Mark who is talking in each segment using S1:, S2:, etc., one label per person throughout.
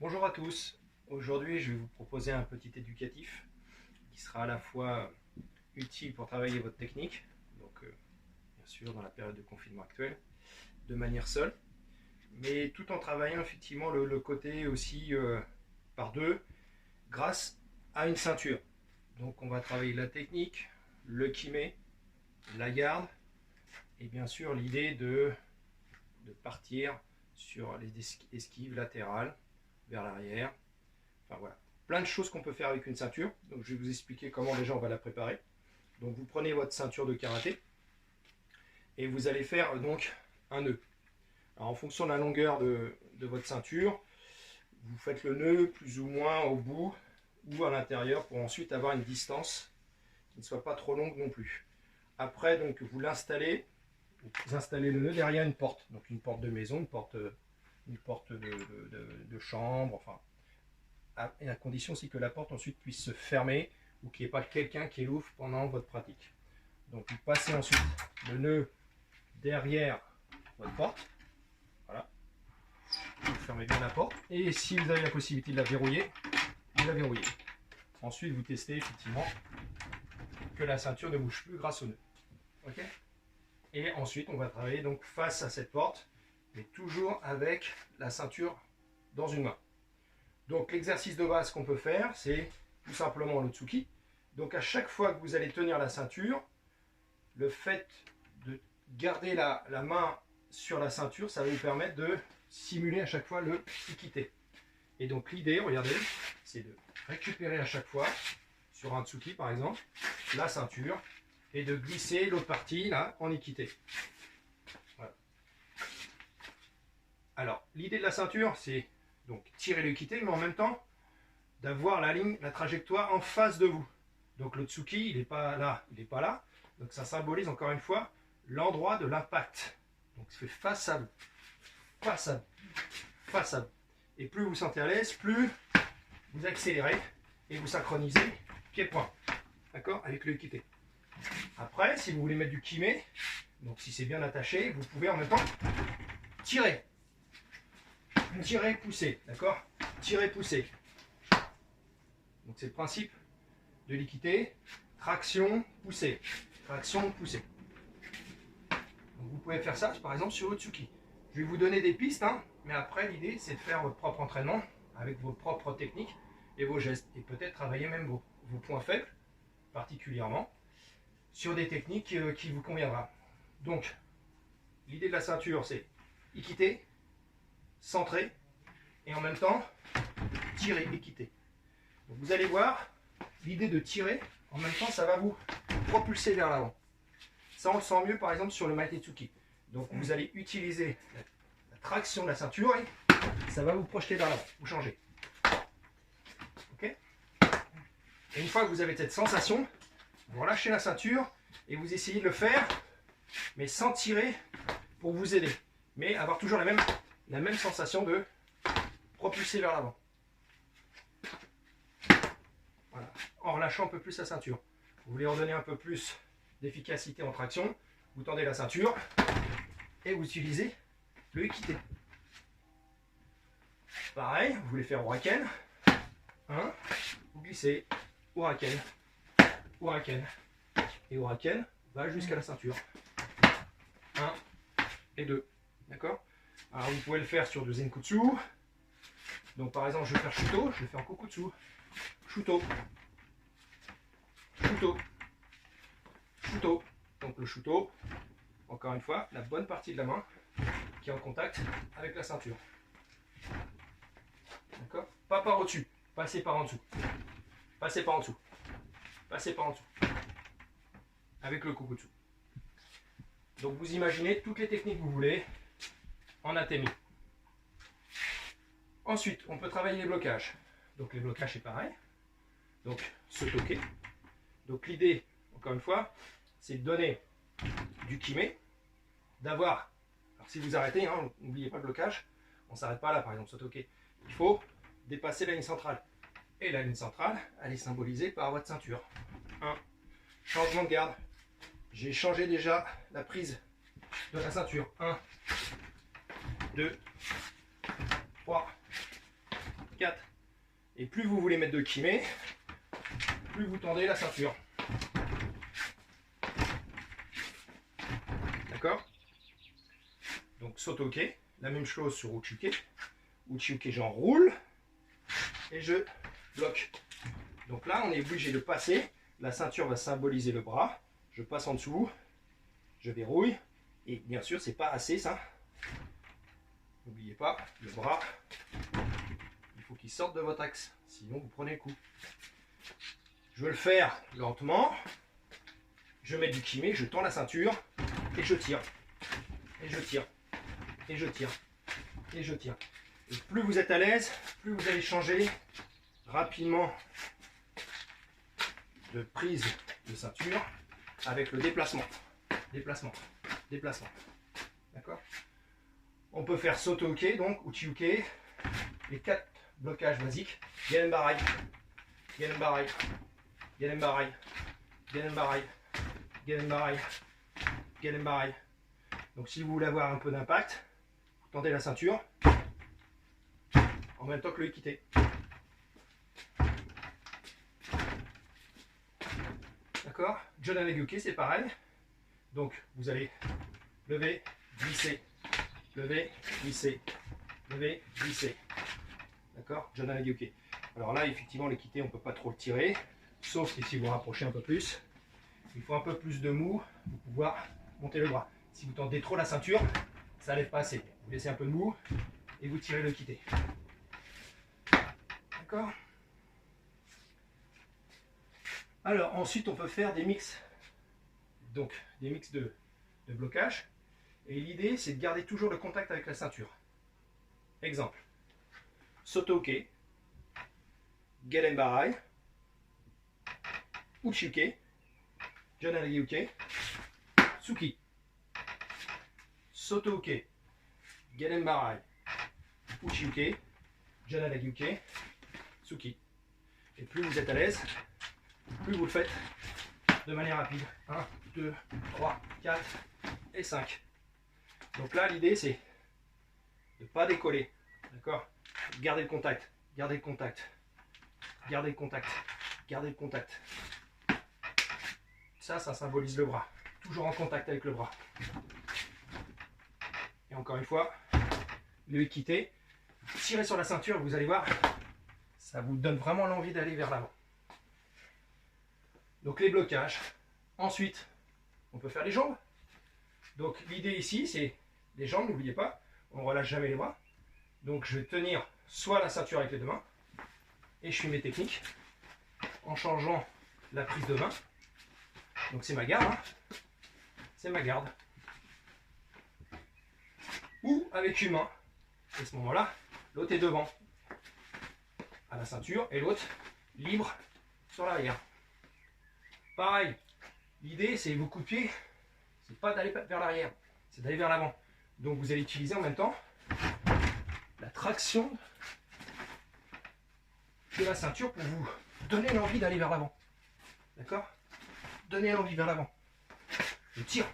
S1: Bonjour à tous, aujourd'hui je vais vous proposer un petit éducatif qui sera à la fois utile pour travailler votre technique, donc bien sûr dans la période de confinement actuelle, de manière seule, mais tout en travaillant effectivement le côté aussi par deux grâce à une ceinture. Donc on va travailler la technique, le kimé, la garde et bien sûr l'idée de partir sur les esquives latérales vers l'arrière. Enfin voilà, plein de choses qu'on peut faire avec une ceinture. Donc je vais vous expliquer comment déjà on va la préparer. Donc vous prenez votre ceinture de karaté et vous allez faire donc un nœud. Alors en fonction de la longueur de votre ceinture, vous faites le nœud plus ou moins au bout ou à l'intérieur pour ensuite avoir une distance qui ne soit pas trop longue non plus. Après donc vous l'installez, vous installez le nœud derrière une porte, donc une porte de maison, une porte de chambre, enfin à condition aussi que la porte ensuite puisse se fermer ou qu'il n'y ait pas quelqu'un qui l'ouvre pendant votre pratique. Donc vous passez ensuite le nœud derrière votre porte, voilà, vous fermez bien la porte et si vous avez la possibilité de la verrouiller, vous la verrouillez. Ensuite vous testez effectivement que la ceinture ne bouge plus grâce au nœud. Okay, et ensuite on va travailler donc face à cette porte, mais toujours avec la ceinture dans une main. Donc l'exercice de base qu'on peut faire, c'est tout simplement le tsuki. Donc à chaque fois que vous allez tenir la ceinture, le fait de garder la main sur la ceinture, ça va vous permettre de simuler à chaque fois le ikite. Et donc l'idée, regardez, c'est de récupérer à chaque fois, sur un tsuki par exemple, la ceinture et de glisser l'autre partie là en ikite. Voilà. Alors l'idée de la ceinture, c'est donc tirer le ikite, mais en même temps d'avoir la ligne, la trajectoire en face de vous. Donc le tsuki, il n'est pas là, il n'est pas là. Donc ça symbolise encore une fois l'endroit de l'impact. Donc c'est face à vous, face à vous, face à vous. Et plus vous vous sentez à l'aise, plus vous accélérez et vous synchronisez pied-point. D'accord, avec le ikite. Après, si vous voulez mettre du kimé, donc si c'est bien attaché, vous pouvez en même temps tirer. Tirer, pousser, d'accord? Tirer, pousser. Donc c'est le principe de l'ikite, traction, pousser, traction, pousser. Donc vous pouvez faire ça par exemple sur le tsuki. Je vais vous donner des pistes, hein, mais après l'idée c'est de faire votre propre entraînement avec vos propres techniques et vos gestes. Et peut-être travailler même vos points faibles, particulièrement, sur des techniques qui vous conviendra. Donc l'idée de la ceinture c'est ikite, centrer et en même temps tirer, ikite. Donc vous allez voir, l'idée de tirer, en même temps, ça va vous propulser vers l'avant. Ça, on le sent mieux, par exemple, sur le Maite-tsuki. Donc vous allez utiliser la traction de la ceinture et ça va vous projeter vers l'avant. Vous changez. Ok? Et une fois que vous avez cette sensation, vous relâchez la ceinture et vous essayez de le faire, mais sans tirer pour vous aider. Mais avoir toujours la même sensation de propulser vers l'avant. Voilà. En relâchant un peu plus la ceinture. Vous voulez redonner un peu plus d'efficacité en traction, vous tendez la ceinture et vous utilisez le ikite. Pareil, vous voulez faire Uraken, vous glissez, Uraken, Uraken, et Uraken va jusqu'à la ceinture. 1 et 2, d'accord? Alors vous pouvez le faire sur du Zenkutsu. Donc par exemple je vais faire Shuto, je vais faire Kokutsu. Shuto, Shuto, Shuto. Donc le Shuto, encore une fois, la bonne partie de la main qui est en contact avec la ceinture. D'accord? Pas par au-dessus, passez par en dessous. Passez par en dessous. Passez par en dessous. Avec le Kokutsu. Donc vous imaginez toutes les techniques que vous voulez en atemi. Ensuite, on peut travailler les blocages. Donc les blocages c'est pareil. Donc se toquer. Donc l'idée, encore une fois, c'est de donner du kimé, d'avoir, alors si vous arrêtez, hein, n'oubliez pas le blocage, on ne s'arrête pas là par exemple, se toquer. Il faut dépasser la ligne centrale. Et la ligne centrale, elle est symbolisée par votre ceinture. 1. Changement de garde. J'ai changé déjà la prise de la ceinture. 1, 2, 3, 4. Et plus vous voulez mettre de kimé, plus vous tendez la ceinture. D'accord? Donc sotoke, la même chose sur uchiuke. Uchiuke, j'enroule et je bloque. Donc là, on est obligé de passer. La ceinture va symboliser le bras. Je passe en dessous, je verrouille. Et bien sûr, c'est pas assez ça. N'oubliez pas, le bras, il faut qu'il sorte de votre axe. Sinon, vous prenez le coup. Je veux le faire lentement. Je mets du kimé, je tends la ceinture et je tire. Et je tire. Et je tire. Et je tire. Et plus vous êtes à l'aise, plus vous allez changer rapidement de prise de ceinture avec le déplacement. Déplacement. Déplacement. D'accord? On peut faire sotoke, donc, uchiuke, les 4 blocages basiques. Genenbarai, Genenbarai, Genenbarai, Genenbarai, Genenbarai, Genenbarai. Donc si vous voulez avoir un peu d'impact, vous tendez la ceinture en même temps que le ikite. D'accord? Jonanagyuke, c'est pareil. Donc vous allez lever, glisser, lever, glisser, lever, glisser. D'accord? Jonanagyuke. Alors là, effectivement, l'ikite, on ne peut pas trop le tirer, sauf si vous rapprochez un peu plus. Il faut un peu plus de mou pour pouvoir monter le bras. Si vous tendez trop la ceinture, ça ne lève pas assez. Vous laissez un peu de mou et vous tirez le ikite. D'accord? Alors ensuite, on peut faire des mix. Donc des mix de blocage. Et l'idée, c'est de garder toujours le contact avec la ceinture. Exemple. Sotoke, Genenbarai, Uchiuke, Jonanagyuke, Tsuki. Sotoke, Genenbarai, Uchiuke, Jonanagyuke, Tsuki. Et plus vous êtes à l'aise, plus vous le faites de manière rapide. 1, 2, 3, 4 et 5. Donc là, l'idée, c'est de ne pas décoller. D'accord? Gardez le contact, gardez le contact, gardez le contact, gardez le contact. Ça symbolise le bras. Toujours en contact avec le bras. Et encore une fois, le ikite, tirez sur la ceinture, vous allez voir, ça vous donne vraiment l'envie d'aller vers l'avant. Donc les blocages. Ensuite, on peut faire les jambes. Donc l'idée ici, c'est les jambes, n'oubliez pas, on ne relâche jamais les bras. Donc je vais tenir soit la ceinture avec les deux mains, et je fais mes techniques en changeant la prise de main. Donc c'est ma garde, hein. C'est ma garde. Ou avec une main. Et à ce moment-là, l'autre est devant, à la ceinture, et l'autre libre sur l'arrière. Pareil, l'idée c'est vos coups de pied, c'est pas d'aller vers l'arrière, c'est d'aller vers l'avant. Donc vous allez utiliser en même temps la traction de la ceinture pour vous donner l'envie d'aller vers l'avant. D'accord? Donner l'envie vers l'avant. Je tire.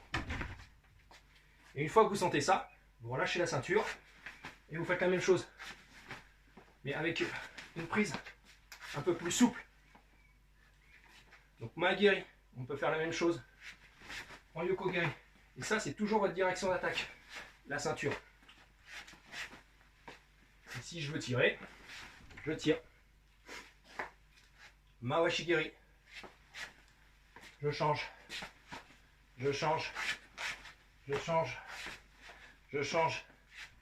S1: Et une fois que vous sentez ça, vous relâchez la ceinture et vous faites la même chose. Mais avec une prise un peu plus souple. Donc Magiri, on peut faire la même chose en Yokogiri. Et ça, c'est toujours votre direction d'attaque. La ceinture. Et si je veux tirer, je tire. Mawashigiri. Je change. Je change. Je change. Je change.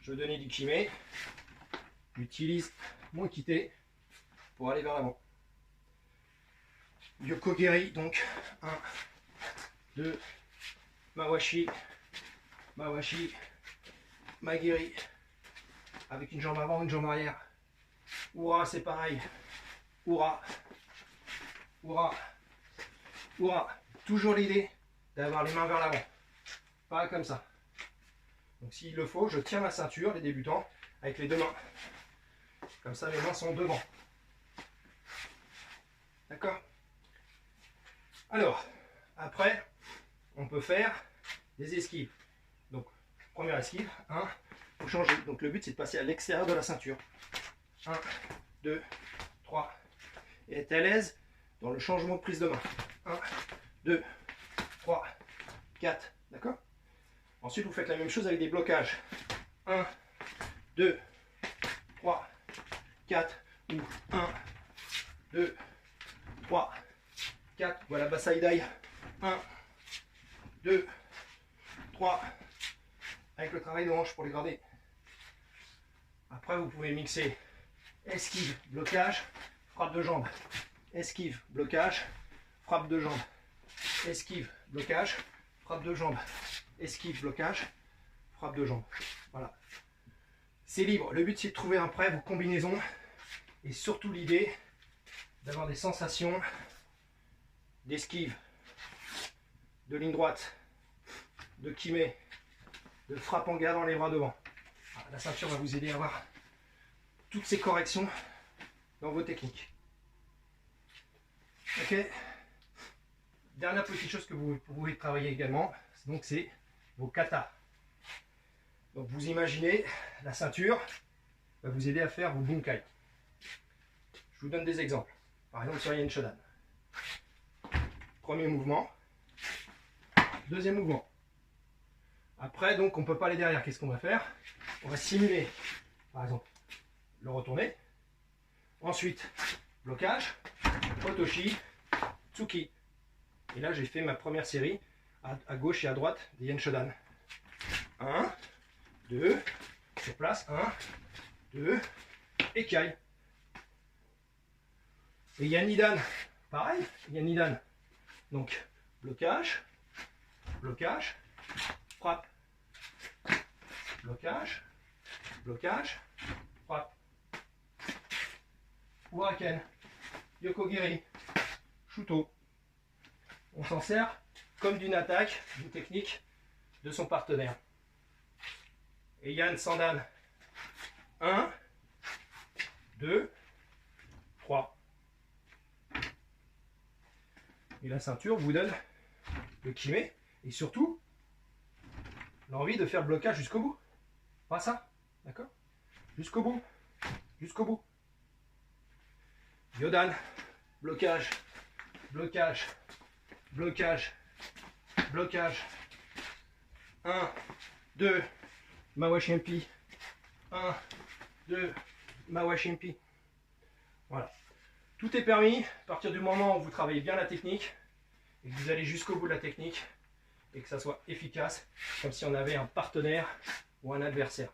S1: Je veux donner du kimé. J'utilise mon ikite pour aller vers l'avant. Yokogiri, donc 1, 2, Mawashi, Mawashi, Magiri, avec une jambe avant, une jambe arrière. Oura, c'est pareil. Oura, Oura, Oura. Toujours l'idée d'avoir les mains vers l'avant. Pas comme ça. Donc s'il le faut, je tiens ma ceinture, les débutants, avec les deux mains. Comme ça, mes mains sont devant. D'accord? Alors, après, on peut faire des esquives. Donc, première esquive, 1, faut changer. Donc le but, c'est de passer à l'extérieur de la ceinture. 1, 2, 3. Et être à l'aise dans le changement de prise de main. 1, 2, 3, 4. D'accord? Ensuite, vous faites la même chose avec des blocages. 1, 2, 3, 4. Ou 1, 2, 3, 4. Voilà, bas side eye. 1, 2, 3. Avec le travail de hanche pour les garder. Après, vous pouvez mixer esquive, blocage, frappe de jambe. Esquive, blocage, frappe de jambe. Esquive, blocage, frappe de jambe. Esquive, blocage, frappe de jambe. Voilà. C'est libre. Le but, c'est de trouver après vos combinaisons. Et surtout l'idée d'avoir des sensations d'esquive, de ligne droite, de kimé, de frappe en gardant les bras devant. La ceinture va vous aider à avoir toutes ces corrections dans vos techniques. Ok. Dernière petite chose que vous pouvez travailler également, donc c'est vos katas. Donc vous imaginez, la ceinture va vous aider à faire vos bunkai. Je vous donne des exemples. Par exemple sur Yen Shodan. Premier mouvement. Deuxième mouvement. Après, donc, on ne peut pas aller derrière. Qu'est-ce qu'on va faire? On va simuler, par exemple, le retourner. Ensuite, blocage, otoshi, tsuki. Et là, j'ai fait ma première série à gauche et à droite des Yen Shodan. 1, 2, sur place, 1, 2, et kai. Et Yan Nidan, pareil, Yan Nidan. Donc, blocage, blocage, frappe, blocage, blocage, frappe. Uraken, Yokogiri, Shuto. On s'en sert comme d'une attaque, d'une technique de son partenaire. Et Yan Sandan, 1, 2, 3. Et la ceinture vous donne le kimé et surtout l'envie de faire le blocage jusqu'au bout. Pas ça, d'accord? Jusqu'au bout, jusqu'au bout. Yodan, blocage, blocage, blocage, blocage. 1, 2, Mawashimpi. 1, 2, Mawashimpi. Voilà. Tout est permis à partir du moment où vous travaillez bien la technique et que vous allez jusqu'au bout de la technique et que ça soit efficace, comme si on avait un partenaire ou un adversaire.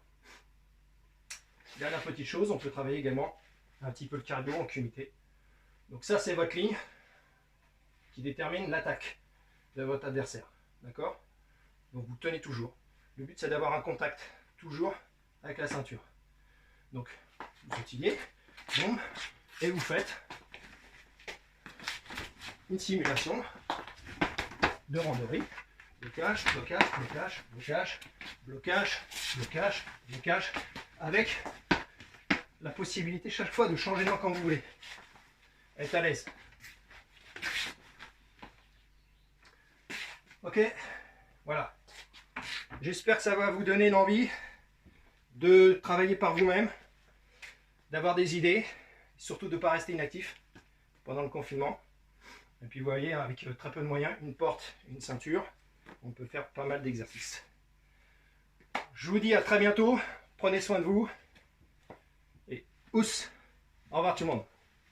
S1: Dernière petite chose, on peut travailler également un petit peu le cardio en kumité. Donc ça, c'est votre ligne qui détermine l'attaque de votre adversaire. D'accord? Donc vous tenez toujours. Le but, c'est d'avoir un contact toujours avec la ceinture. Donc vous sautillez, boum, et vous faites une simulation de randonnée. Blocage, blocage, blocage, blocage, blocage, blocage, blocage, avec la possibilité chaque fois de changer d'angle quand vous voulez. Être à l'aise. Ok, voilà. J'espère que ça va vous donner l'envie de travailler par vous-même, d'avoir des idées, surtout de ne pas rester inactif pendant le confinement. Et puis vous voyez, avec très peu de moyens, une porte, une ceinture, on peut faire pas mal d'exercices. Je vous dis à très bientôt, prenez soin de vous, et ous, au revoir tout le monde.